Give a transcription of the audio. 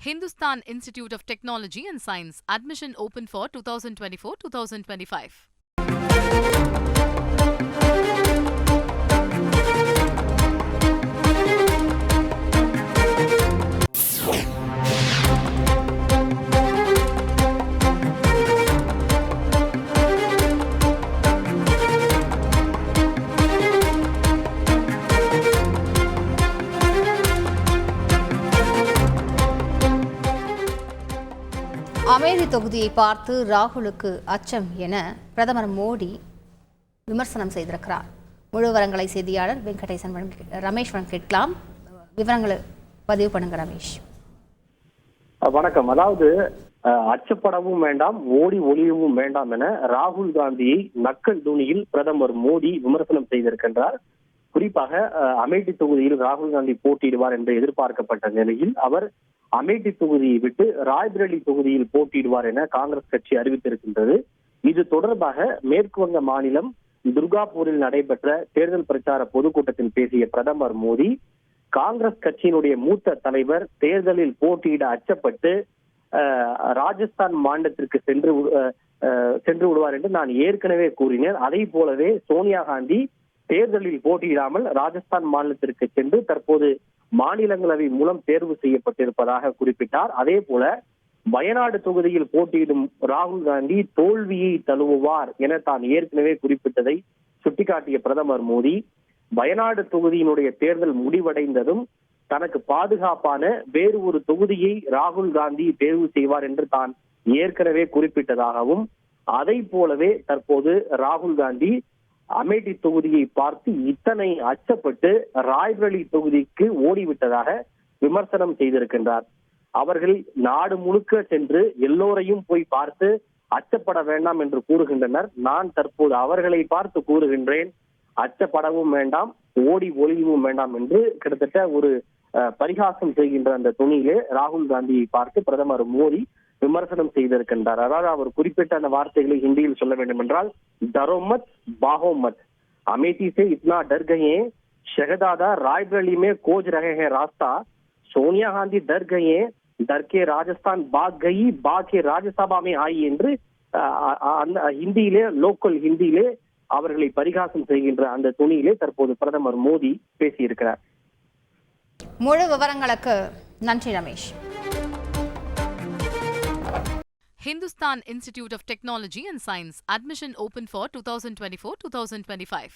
Hindustan Institute of Technology and Science. Admission open for 2024-2025. Amethi தொகுதியை பார்த்து ராகுலுக்கு அச்சம் என பிரதமர் மோடி விமர்சனம் செய்திருக்கிறார். முழு விவரங்களை செய்தியாளர் வெங்கடேசன் ரமேஷ் கேட்கலாம். விவரங்களை பதிவு பண்ணுங்க ரமேஷ். வணக்கம். அதாவது அச்சப்படவும் வேண்டாம், ஓடி ஒளியவும் வேண்டாம் என ராகுல் காந்தியை நக்கல் தூணியில் பிரதமர் மோடி விமர்சனம் செய்திருக்கின்றார். குறிப்பாக அமேதி தொகுதியில் ராகுல் காந்தி போட்டியிடுவார் என்று எதிர்பார்க்கப்பட்ட நிலையில் அவர் அமேதி தொகுதியை விட்டு ராய்பரேலி தொகுதியில் போட்டியிடுவார் என காங்கிரஸ் கட்சி அறிவித்திருக்கின்றது. இது தொடர்பாக மேற்கு வங்க மாநிலம் துர்காபூரில் நடைபெற்ற தேர்தல் பிரச்சார பொதுக்கூட்டத்தில் பேசிய பிரதமர் மோடி, காங்கிரஸ் கட்சியினுடைய மூத்த தலைவர் தேர்தலில் போட்டியிட அச்சப்பட்டு ராஜஸ்தான் மாநிலத்திற்கு சென்று விடுவார் என்று நான் ஏற்கனவே கூறினேன். அதை போலவே சோனியா காந்தி தேர்தலில் போட்டியிடாமல் ராஜஸ்தான் மாநிலத்திற்கு சென்று தற்போது மாநிலங்களவை மூலம் தேர்வு செய்யப்பட்டிருப்பதாக குறிப்பிட்டார். அதே போல வயநாடு தொகுதியில் போட்டியிடும் ராகுல் காந்தி தோல்வியை தழுவுவார் என தான் ஏற்கனவே குறிப்பிட்டதை சுட்டிக்காட்டிய பிரதமர் மோடி, வயநாடு தொகுதியினுடைய தேர்தல் முடிவடைந்ததும் தனக்கு பாதுகாப்பான வேறு ஒரு தொகுதியை ராகுல் காந்தி தேர்வு செய்வார் என்று தான் ஏற்கனவே குறிப்பிட்டதாகவும், அதை போலவே தற்போது ராகுல் காந்தி அமேதி தொகுதியை பார்த்து இத்தனை அச்சப்பட்டு ராய்பரேலி தொகுதிக்கு ஓடிவிட்டதாக விமர்சனம் செய்திருக்கின்றார். அவர்கள் நாடு முழுக்க சென்று எல்லோரையும் போய் பார்த்து அச்சப்பட வேண்டாம் என்று கூறுகின்றனர். நான் தற்போது அவர்களை பார்த்து கூறுகின்றேன், அச்சப்படவும் வேண்டாம், ஓடி ஒளியவும் வேண்டாம் என்று கிட்டத்தட்ட ஒரு பரிகாசம் செய்கின்ற அந்த துணியிலே ராகுல் காந்தியை பார்த்து பிரதமர் மோடி விமர்சனம் செய்திருக்கின்றார். அதாவது அவர் குறிப்பிட்ட அந்த வார்த்தைகளை ஹிந்தியில் சொல்ல வேண்டும் என்றால், டரோமத் பாகோமத், அமேதி से इतना डर गए शहजादा रायबरेली में खोज रहे हैं रास्ता, सोनिया गांधी डर गए डर के राजस्थान भाग गई भाग के राज्यसभा में आई என்று ஹிந்தியிலே லோக்கல் ஹிந்தியிலே அவர்களை பரிகாசம் செய்கின்ற அந்த துணியிலே தற்போது பிரதமர் மோடி பேசியிருக்கிறார். முழு விவரங்களுக்கு நன்றி Ramesh. Hindustan Institute of Technology and Science. Admission open for 2024-2025.